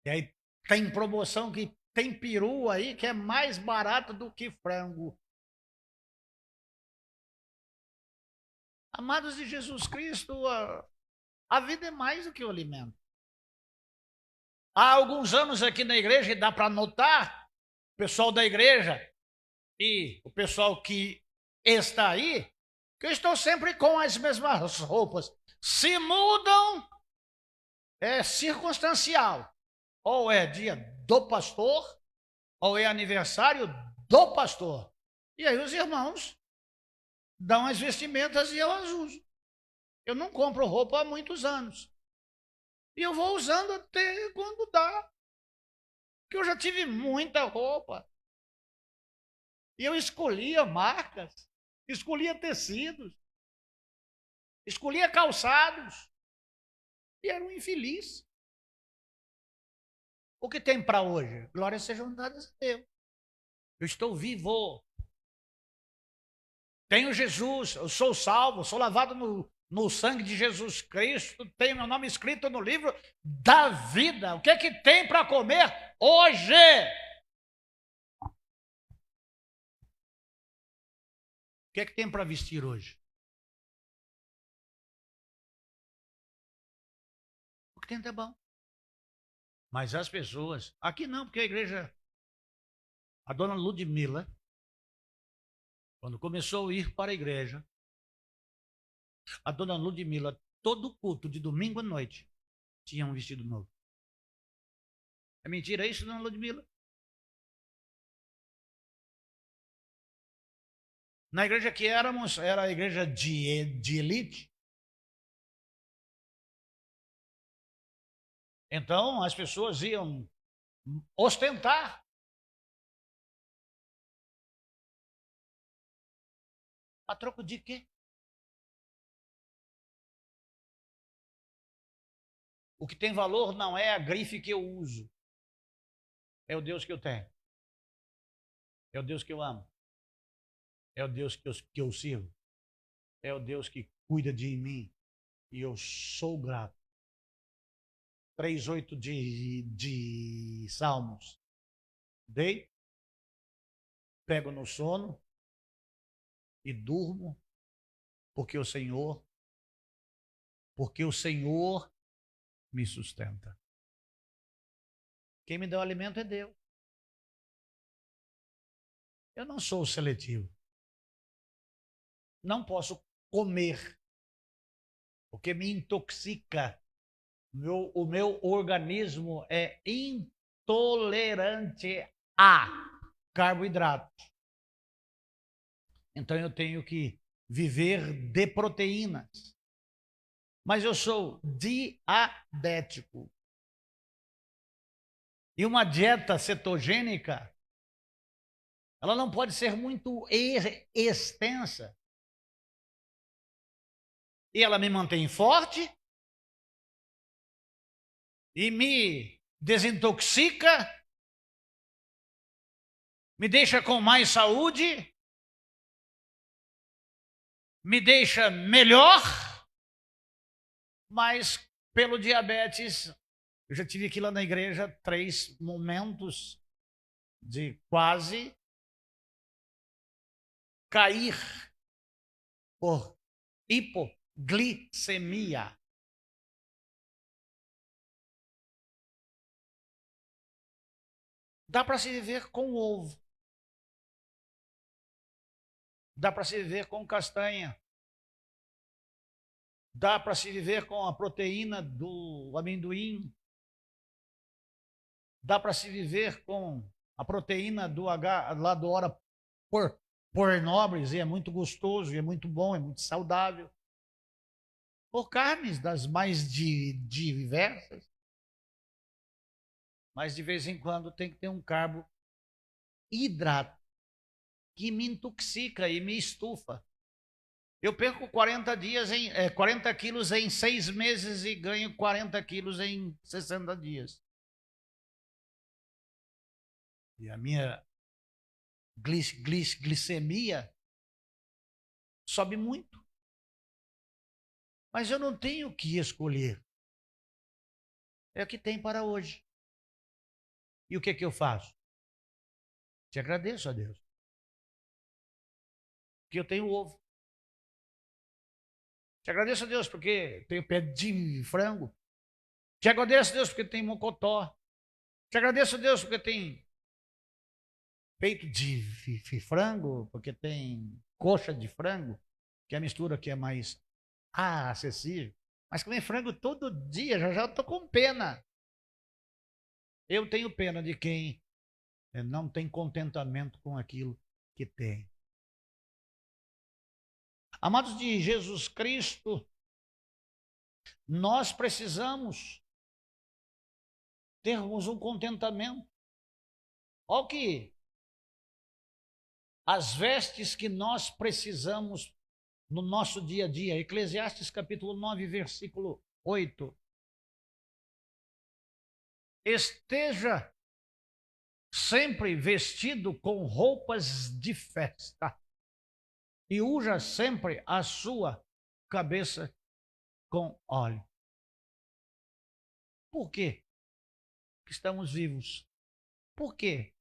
Speaker 1: E aí tem promoção que tem peru aí que é mais barato do que frango. Amados de Jesus Cristo, a vida é mais do que o alimento. Há alguns anos aqui na igreja, e dá para notar, pessoal da igreja e o pessoal que está aí, que eu estou sempre com as mesmas roupas. Se mudam, é circunstancial. Ou é dia do pastor, ou é aniversário do pastor. E aí os irmãos dão as vestimentas e eu as uso. Eu não compro roupa há muitos anos. E eu vou usando até quando dá. Porque eu já tive muita roupa. E eu escolhia marcas, escolhia tecidos, escolhia calçados. E era um infeliz. O que tem para hoje? Glórias sejam dadas a Deus. Eu estou vivo. Tenho Jesus, eu sou salvo, sou lavado no sangue de Jesus Cristo, tenho meu nome escrito no livro da vida. O que é que tem para comer hoje? O que é que tem para vestir hoje? O que tem é bom. Mas as pessoas, aqui não, porque a igreja, a dona Ludmila, quando começou a ir para a igreja, a dona Ludmila, todo culto de domingo à noite, tinha um vestido novo. É mentira isso, dona Ludmila? Na igreja que éramos, era a igreja de elite. Então, as pessoas iam ostentar. A troco de quê? O que tem valor não é a grife que eu uso. É o Deus que eu tenho. É o Deus que eu amo. É o Deus que eu sirvo. É o Deus que cuida de mim. E eu sou grato. 3:8 de Salmos. Dei, pego no sono e durmo, porque o Senhor me sustenta. Quem me dá o alimento é Deus. Eu não sou seletivo. Não posso comer, porque me intoxica. O meu organismo é intolerante a carboidratos. Então eu tenho que viver de proteínas. Mas eu sou diabético. E uma dieta cetogênica, ela não pode ser muito extensa. E ela me mantém forte e me desintoxica, me deixa com mais saúde, me deixa melhor, mas pelo diabetes, eu já tive aqui lá na igreja 3 momentos de quase cair por hipoglicemia. Dá para se viver com ovo. Dá para se viver com castanha. Dá para se viver com a proteína do amendoim. Dá para se viver com a proteína do lá do ora por nobres, e é muito gostoso, e é muito bom, é muito saudável. Por carnes das mais diversas. Mas de vez em quando tem que ter um carboidrato que me intoxica e me estufa. Eu perco 40 quilos em 6 meses e ganho 40 quilos em 60 dias. E a minha glicemia sobe muito. Mas eu não tenho que escolher. É o que tem para hoje. E o que eu faço? Te agradeço a Deus. Porque eu tenho ovo. Te agradeço a Deus porque tenho pé de frango. Te agradeço a Deus porque tem mocotó. Te agradeço a Deus porque tem peito de frango, porque tem coxa de frango, que é a mistura que é mais acessível. Mas comer frango todo dia, já estou com pena. Eu tenho pena de quem não tem contentamento com aquilo que tem. Amados de Jesus Cristo, nós precisamos termos um contentamento. Olha que as vestes que nós precisamos no nosso dia a dia. Eclesiastes capítulo 9, versículo 8. Esteja sempre vestido com roupas de festa e unja sempre a sua cabeça com óleo. Por quê que estamos vivos? Por quê?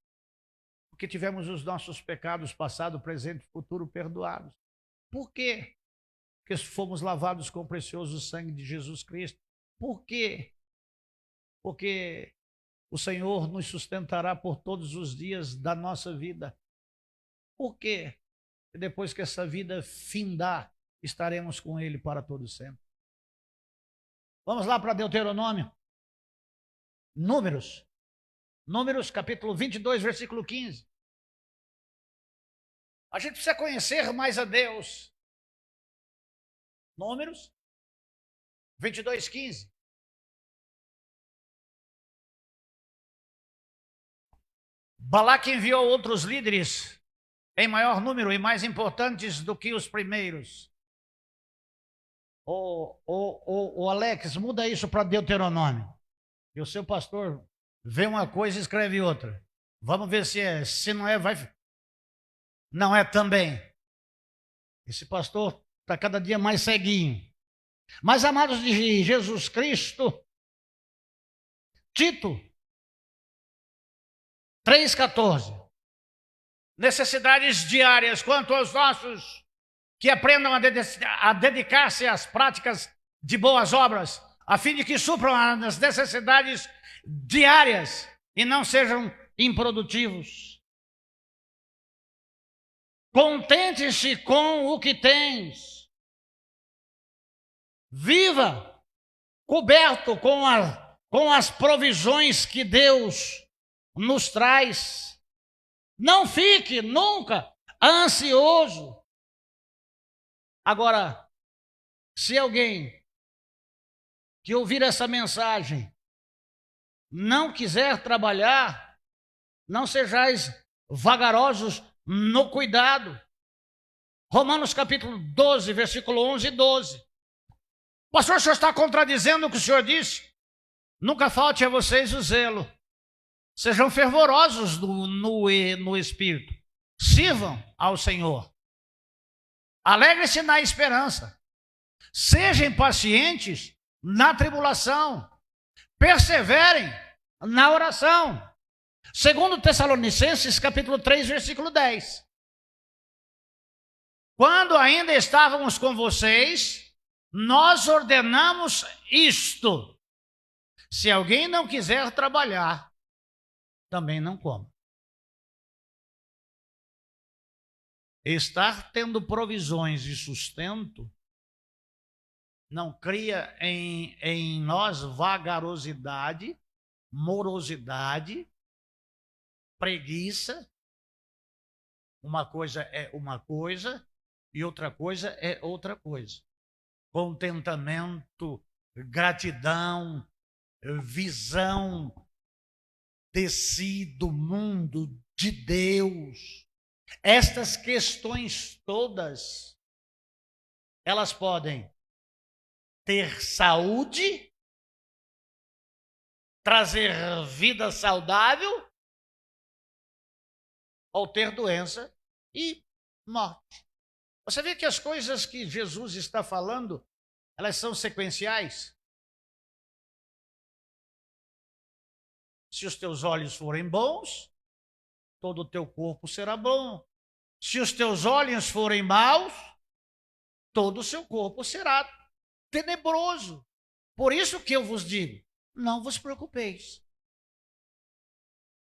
Speaker 1: Porque tivemos os nossos pecados, passado, presente e futuro, perdoados. Por quê? Porque fomos lavados com o precioso sangue de Jesus Cristo. Por quê? Porque o Senhor nos sustentará por todos os dias da nossa vida. Por quê? E depois que essa vida findar, estaremos com Ele para todo sempre. Vamos lá para Deuteronômio. Números capítulo 22, versículo 15. A gente precisa conhecer mais a Deus. Números 22, 15. Balaque enviou outros líderes em maior número e mais importantes do que os primeiros. O Alex, muda isso para Deuteronômio. E o seu pastor vê uma coisa e escreve outra. Vamos ver se é. Se não é, vai. Não é também. Esse pastor está cada dia mais ceguinho. Mas, amados de Jesus Cristo, Tito 3,14. Necessidades diárias quanto aos nossos que aprendam a dedicar-se às práticas de boas obras, a fim de que supram as necessidades diárias e não sejam improdutivos. Contente-se com o que tens. Viva coberto com as provisões que Deus nos traz. Não fique nunca ansioso. Agora, se alguém que ouvir essa mensagem não quiser trabalhar, não sejais vagarosos no cuidado. Romanos capítulo 12, versículo 11 e 12. Pastor, o senhor está contradizendo o que o senhor disse? Nunca falte a vocês o zelo. Sejam fervorosos no espírito. Sirvam ao Senhor. Alegre-se na esperança. Sejam pacientes na tribulação. Perseverem na oração. Segundo Tessalonicenses, capítulo 3, versículo 10. Quando ainda estávamos com vocês, nós ordenamos isto. Se alguém não quiser trabalhar, também não coma. Estar tendo provisões e sustento não cria em nós vagarosidade, morosidade, preguiça. Uma coisa é uma coisa e outra coisa é outra coisa. Contentamento, gratidão, visão de si, do mundo, de Deus. Estas questões todas, elas podem ter saúde, trazer vida saudável, ou ter doença e morte. Você vê que as coisas que Jesus está falando, elas são sequenciais. Se os teus olhos forem bons, todo o teu corpo será bom. Se os teus olhos forem maus, todo o seu corpo será tenebroso. Por isso que eu vos digo, não vos preocupeis.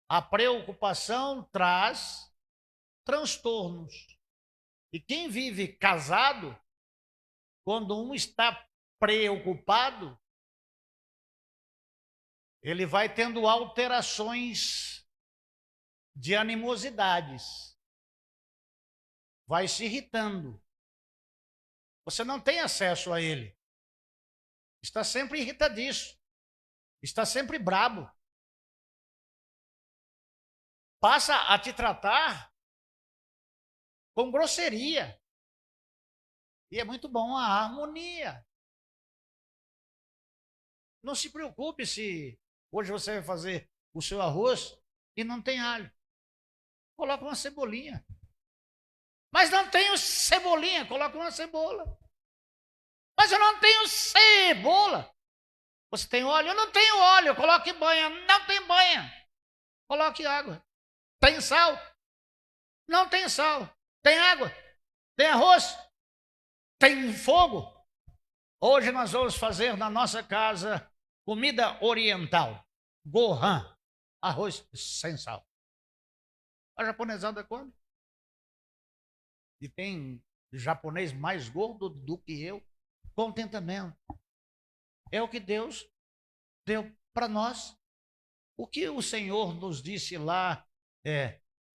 Speaker 1: A preocupação traz transtornos. E quem vive casado, quando um está preocupado, ele vai tendo alterações de animosidades. Vai se irritando. Você não tem acesso a ele. Está sempre irritadiço. Está sempre brabo. Passa a te tratar com grosseria. E é muito bom a harmonia. Não se preocupe se hoje você vai fazer o seu arroz e não tem alho. Coloca uma cebolinha. Mas não tenho cebolinha, coloca uma cebola. Mas eu não tenho cebola. Você tem óleo? Eu não tenho óleo, coloque banha. Não tem banha, coloque água. Tem sal? Não tem sal. Tem água? Tem arroz? Tem fogo? Hoje nós vamos fazer na nossa casa comida oriental. Gohan, arroz sem sal. A japonesada come. E tem japonês mais gordo do que eu. Contentamento. É o que Deus deu para nós. O que o Senhor nos disse lá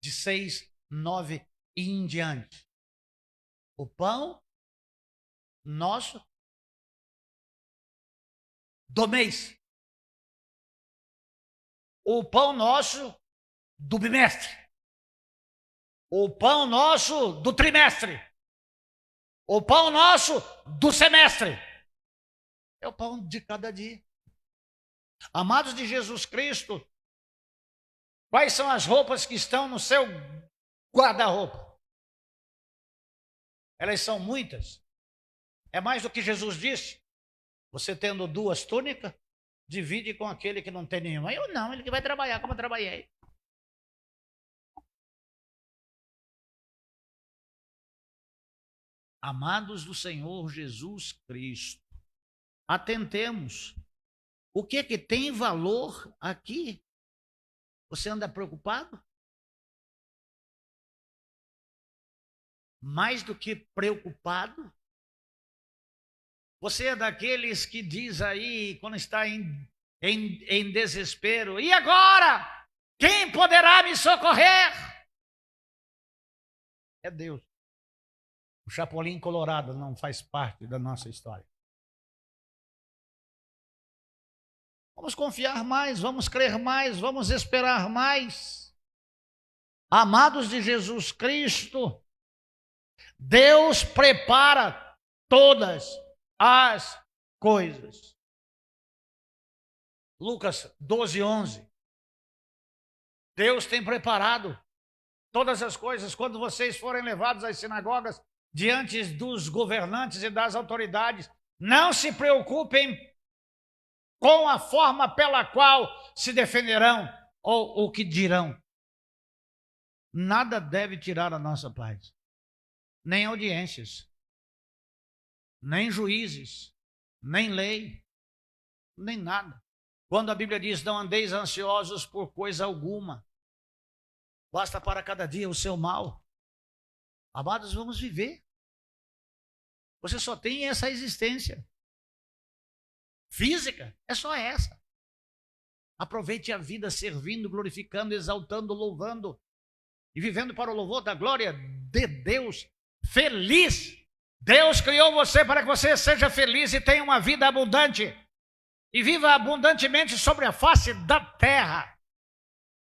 Speaker 1: de 6, 9 e em diante. O pão nosso do mês. O pão nosso do bimestre. O pão nosso do trimestre. O pão nosso do semestre. É o pão de cada dia. Amados de Jesus Cristo, quais são as roupas que estão no seu guarda-roupa? Elas são muitas. É mais do que Jesus disse. Você tendo 2 túnicas, divide com aquele que não tem nenhuma. Eu não, ele que vai trabalhar como eu trabalhei. Amados do Senhor Jesus Cristo, atentemos. O que tem valor aqui? Você anda preocupado? Mais do que preocupado? Você é daqueles que diz aí, quando está em desespero, e agora? Quem poderá me socorrer? É Deus. O Chapolin Colorado não faz parte da nossa história. Vamos confiar mais, vamos crer mais, vamos esperar mais. Amados de Jesus Cristo, Deus prepara todas as coisas. Lucas 12, 11. Deus tem preparado todas as coisas. Quando vocês forem levados às sinagogas, diante dos governantes e das autoridades, não se preocupem com a forma pela qual se defenderão ou o que dirão. Nada deve tirar a nossa paz. Nem audiências, nem juízes, nem lei, nem nada. Quando a Bíblia diz, não andeis ansiosos por coisa alguma, basta para cada dia o seu mal. Amados, vamos viver. Você só tem essa existência. Física é só essa. Aproveite a vida servindo, glorificando, exaltando, louvando e vivendo para o louvor da glória de Deus. Feliz. Deus criou você para que você seja feliz e tenha uma vida abundante e viva abundantemente sobre a face da terra.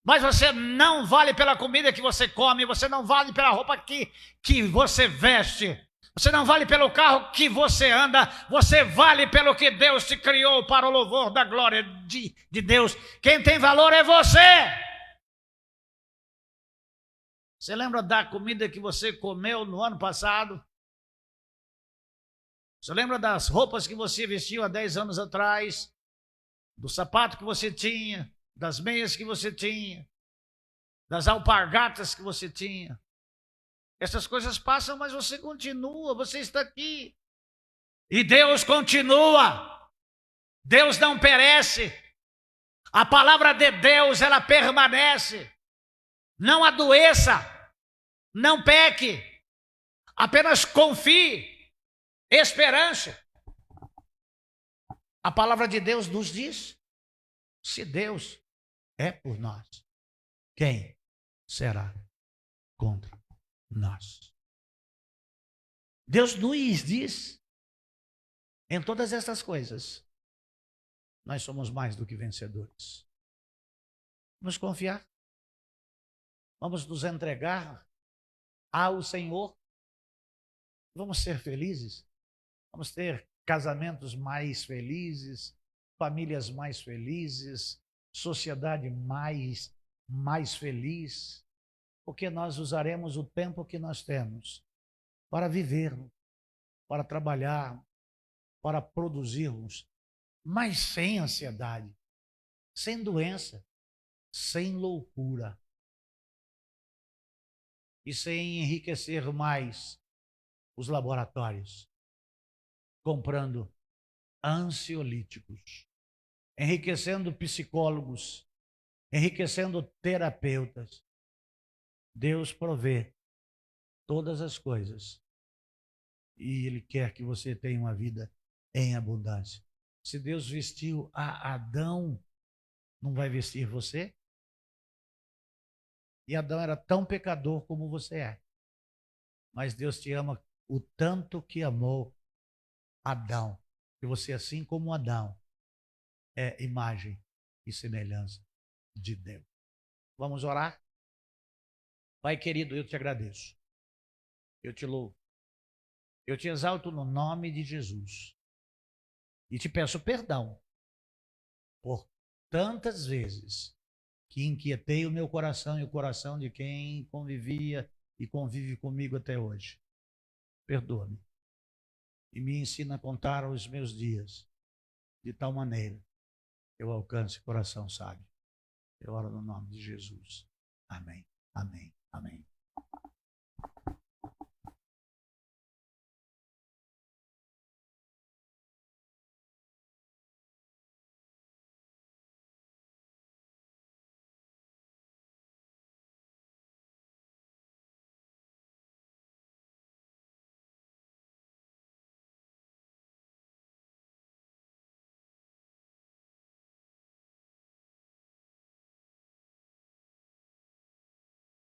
Speaker 1: Mas você não vale pela comida que você come, você não vale pela roupa que você veste, você não vale pelo carro que você anda, você vale pelo que Deus te criou para o louvor da glória de Deus. Quem tem valor é você. Você lembra da comida que você comeu no ano passado? Você lembra das roupas que você vestiu há 10 anos atrás? Do sapato que você tinha? Das meias que você tinha? Das alpargatas que você tinha? Essas coisas passam, mas você continua, você está aqui. E Deus continua. Deus não perece. A palavra de Deus, ela permanece. Não adoeça, não peque, apenas confie, esperança. A palavra de Deus nos diz: se Deus é por nós, quem será contra nós? Deus nos diz, em todas essas coisas, nós somos mais do que vencedores. Vamos confiar, vamos nos entregar ao Senhor, vamos ser felizes, vamos ter casamentos mais felizes, famílias mais felizes, sociedade mais feliz, porque nós usaremos o tempo que nós temos para vivermos, para trabalhar, para produzirmos, mas sem ansiedade, sem doença, sem loucura e sem enriquecer mais os laboratórios, comprando ansiolíticos, enriquecendo psicólogos, enriquecendo terapeutas. Deus provê todas as coisas e Ele quer que você tenha uma vida em abundância. Se Deus vestiu a Adão, não vai vestir você? E Adão era tão pecador como você é. Mas Deus te ama o tanto que amou Adão. Que você, assim como Adão, é imagem e semelhança de Deus. Vamos orar? Pai querido, eu te agradeço. Eu te louvo. Eu te exalto no nome de Jesus. E te peço perdão por tantas vezes que inquietei o meu coração e o coração de quem convivia e convive comigo até hoje. Perdoa-me. E me ensina a contar os meus dias de tal maneira que eu alcance coração sábio. Eu oro no nome de Jesus. Amém. Amém. Amém.